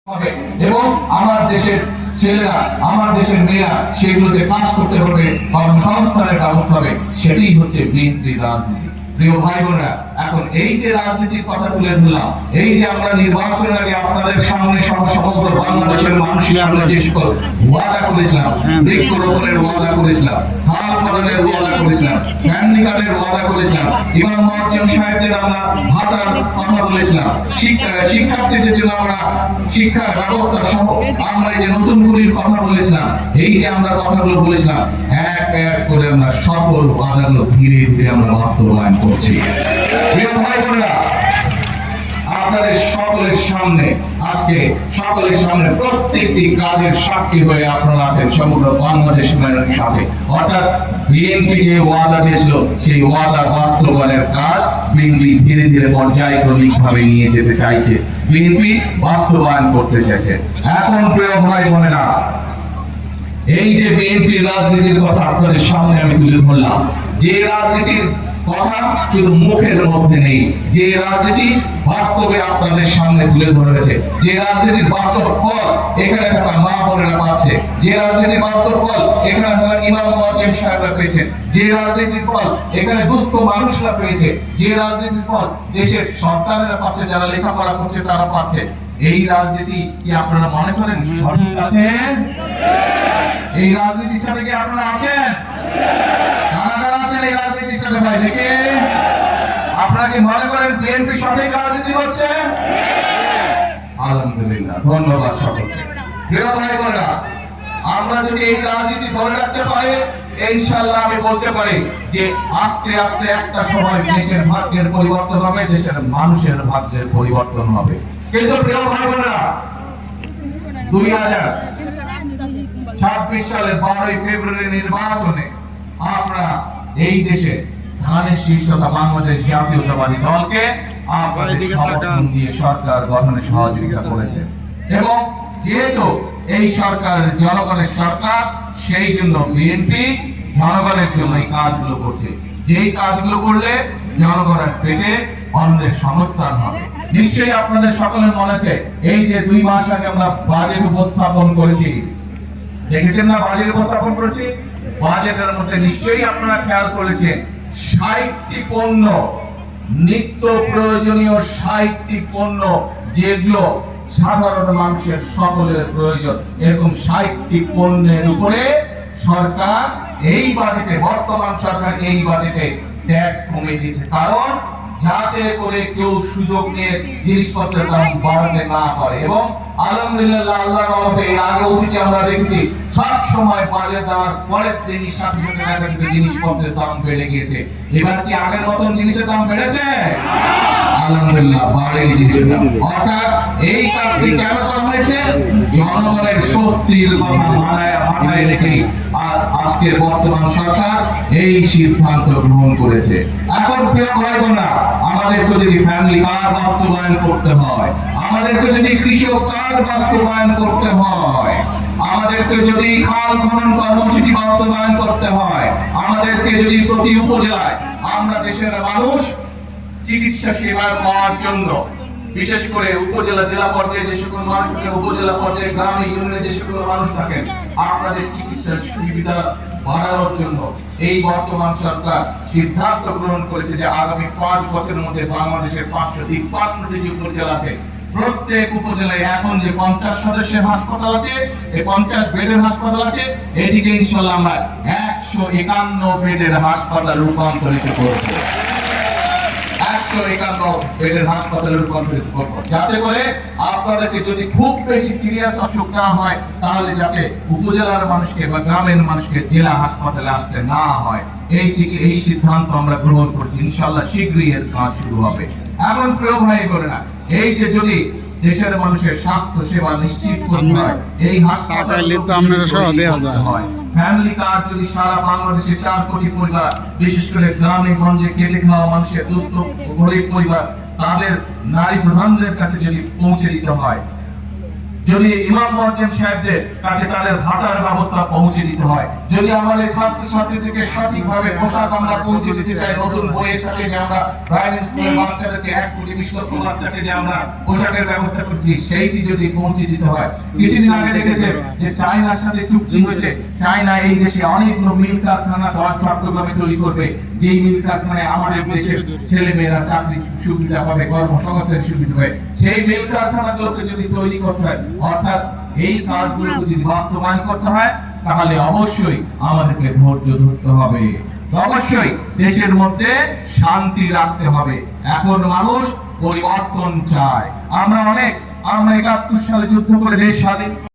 হবে এবং আমার দেশের ছেলেরা আমার দেশের মেয়েরা সেগুলোতে কাজ করতে হবে, কর্মসংস্থানের ব্যবস্থা হবে। সেটাই হচ্ছে বিএনপির রাজনীতি। প্রিয় ভাই বোনেরা, এখন এই যে রাজনীতির কথা তুলে ধরলাম, এই যে আমরা নির্বাচনের আগে আপনাদের সামনে সমগ্র বাংলাদেশের মানুষের সামনে যে সকল ওয়াদা করেছিলাম, বৃক্ষরোপণের ওয়াদা করেছিলাম, খাল খননের ওয়াদা করেছিলাম, ফ্যামিলি কার্ডের ওয়াদা করেছিলাম, ইমাম মুয়াজ্জিম সাহেবদের আমরা ভাতার কথা বলেছিলাম, শিক্ষার্থীদের জন্য আমরা শিক্ষার ব্যবস্থা সহ আমরা যে নতুন গুলির কথা বলেছিলাম, এই যে আমরা কথাগুলো বলেছিলাম, এক এক করে আমরা সকল ওয়াদাগুলো ধীরে ধীরে আমরা বাস্তবায়ন করছি। প্রিয় ভাই বোনেরা, আপনাদের সকলের সামনে আজকে সকলের সামনে প্রত্যেকটি কাজের সাক্ষী হয়ে আপনারা আছেন সমগ্র বাংলাদেশ সাথে। অর্থাৎ বিএনপি যে ওয়াদা দিয়েছিল সেই ওয়াদা বাস্তবায়নের কাজ বিএনপি ধীরে ধীরে পর্যায়ক্রমিক ভাবে নিয়ে যেতে চাইছে, বিএনপি বাস্তবায়ন করতে চাইছে। এখন প্রিয় ভাই বোনেরা, এই যে বিএনপির রাজনীতির কথা আপনাদের সামনে আমি তুলে ধরলাম, যে রাজনীতির কথা শুধু মুখের মধ্যে নেই, যে রাজনীতি বাস্তবে আপনাদের সামনে তুলে ধরেছে, যে রাজনীতির বাস্তব ফল এখানে থাকা মা বোনেরা পাচ্ছে, যে রাজনীতির বাস্তব ফল এখানে থাকা ইমাম মুয়াজ্জিম সাহেবরা পেয়েছে, যে রাজনীতির ফল এখানে দুস্থ মানুষরা পেয়েছে, যে রাজনীতির ফল দেশের সন্তানেরা পাচ্ছে, যারা লেখাপড়া করছে তারা পাচ্ছে। এই রাজনীতি কি আপনারা মনে করেন সঠিক আছেন? এই রাজনীতির সাথে কি আপনারা আছেন? কারা আছেন এই রাজনীতির সাথে? ভাই দেখে আপনারা কি মনে করেন বিএনপি সঠিক রাজনীতি করছে? আলহামদুলিল্লাহ, ধন্যবাদ সকলকে। প্রিয় ভাই বোনেরা, আমরা যদি এই রাজনীতি ধরে রাখতে পারি, ইনশাআল্লাহ আমি বলতে পারি যে আস্তে আস্তে একটা সময় দেশের ভাগ্যের পরিবর্তন হবে, দেশের মানুষের ভাগ্যের পরিবর্তন হবে। কিন্তু প্রিয় ভাই বোনেরা, 2026 সালের 12ই ফেব্রুয়ারি নির্বাচনে আমরা এই দেশে ধানের শীর্ষতা বাংলাদেশ জাতীয়তাবাদী দলকে আপনাদের সমর্থন দিয়ে সরকার গঠনে সহযোগিতা করেছে এবং যেহেতু এই সরকার জনগণের সরকার, সেই জন্য বিএনপি জনগণের জন্য এই কাজগুলো করছে। যেই কাজগুলো করলে জনগণের পেটে অন্যের সংস্থান হবে। নিশ্চয়ই আপনাদের সকলের মনে আছে, এই যে 2 মাস আগে আমরা বাজেট উপস্থাপন করেছি, দেখেছেন না? বাজেট উপস্থাপন করেছি, বাজেটের মধ্যে নিশ্চয়ই আপনারা খেয়াল করেছেন 60টি পণ্য, নিত্য প্রয়োজনীয় 60টি পণ্য যেগুলো সাধারণ মানুষের সকলের প্রয়োজন, এরকম 60টি পণ্যের উপরে সরকার এই বাজেটে, বর্তমান সরকার এই বাজেটে ট্যাক্স কমিয়ে দিয়েছে, কারণ যাতে করে কেউ সুযোগ নিয়ে জিনিসপত্রের দাম বাড়াতে না পারে। এবং আলহামদুলিল্লাহ, আল্লাহর রহমতে এর আগে অতীতে আমরা দেখেছি সব সময় বাজেট দেওয়ার পরের দিনই সাথে সাথে দেখা যাচ্ছে জিনিসপত্রের দাম বেড়ে গিয়েছে। এবার কি আগের মতন জিনিসের দাম বেড়েছে? আলহামদুলিল্লাহ, বাড়েনি জিনিসের দাম। অর্থাৎ এই কাজটি কেন করা হয়েছে? জনগণের স্বস্তির কথা মাথায় রেখে আর আজকের বর্তমান সরকার এই সিদ্ধান্ত গ্রহণ করেছে। এখন প্রিয় ভাই বোনেরা, আমাদেরকে যদি ফ্যামিলি কার্ড বাস্তবায়ন করতে হয়, আমাদেরকে যদি কৃষক কার্ড বাস্তবায়ন করতে হয়, আমাদেরকে যদি খাল খনন কর্মসূচি বাস্তবায়ন করতে হয়, আমাদেরকে যদি প্রতি উপজেলায় আমরা দেশের মানুষ চিকিৎসা সেবা পাওয়ার জন্য, বিশেষ করে উপজেলা জেলা পর্যায়ে যে সকল মানুষ থাকেন, উপজেলা পর্যায়ে গ্রামে ইউনিয়নে যে সকল মানুষ থাকেন, আপনাদের চিকিৎসার সুবিধা বাড়ানোর জন্য এই বর্তমান সরকার সিদ্ধান্ত গ্রহণ করেছে যে আগামী 5 বছরের মধ্যে বাংলাদেশের 553টি যে উপজেলা আছে, প্রত্যেক উপজেলায় এখন যে 50 সদস্যের হাসপাতাল আছে, এই 50 বেডের হাসপাতাল আছে, এটিকে ইনশাআল্লাহ আমরা 151 বেডের হাসপাতাল রূপান্তরিত করব। 151 বেডের হাসপাতালে রূপান্তরিত করব, যাতে করে আপনাদেরকে যদি খুব বেশি সিরিয়াস অসুখ না হয়, তাহলে যাতে উপজেলার মানুষকে বা গ্রামের মানুষকে জেলা হাসপাতালে আসতে না হয়। এই সিদ্ধান্ত আমরা গ্রহণ করছি। ইনশাআল্লাহ শীঘ্রই এর কাজ শুরু হবে। এখন প্রিয় ভাই বোনেরা, এই যে যদি দেশের মানুষের স্বাস্থ্য সেবা নিশ্চিত করতে হয়, এই হাসপাতালে তো আপনারা সহ দেওয়া যায় হয়। ফ্যামিলি কার্ড যদি সারা বাংলাদেশে 4 কোটি পরিবার, বিশেষ করে গ্রামে গঞ্জে খেটে খাওয়া মানুষের দুস্থ গরিব পরিবার, তাদের নারী প্রধানদের কাছে যদি পৌঁছে দিতে হয়, যদি ইমাম মুয়াজ্জিন সাহেবদের কাছে তাদের ভাতার ব্যবস্থা পৌঁছে দিতে হয়, যদি আমাদের ছাত্রছাত্রীদেরকে সঠিকভাবে পোশাক আমরা পৌঁছে দিতে চাই, নতুন বইয়ের সাথে যে আমরা প্রাইমারি স্কুলের বাচ্চাদেরকে 1 কোটি 20 লক্ষ বাচ্চাকে যে আমরা পোশাকের ব্যবস্থা করছি সেইটি যদি পৌঁছে দিতে হয়। কিছুদিন আগে দেখেছে যে চায়নার সাথে চুক্তি হয়েছে, চায়না এই দেশে অনেকগুলো মিল কারখানা চট্টগ্রামে তৈরি করবে, যেই মিল কারখানায় আমাদের দেশের ছেলেমেয়েরা চাকরি সুবিধা পাবে, কর্মসংস্থানের সুবিধা হবে। সেই মিল কারখানাগুলোকে যদি তৈরি করতে হয়, অর্থাৎ এই কাজগুলোকে যদি বাস্তবায়ন করতে হয়, তাহলে অবশ্যই আমাদেরকে ধৈর্য ধরতে হবে, অবশ্যই দেশের মধ্যে শান্তি রাখতে হবে। এখন মানুষ পরিবর্তন চায়। আমরা 71 সালে যুদ্ধ করে দেশ স্বাধীন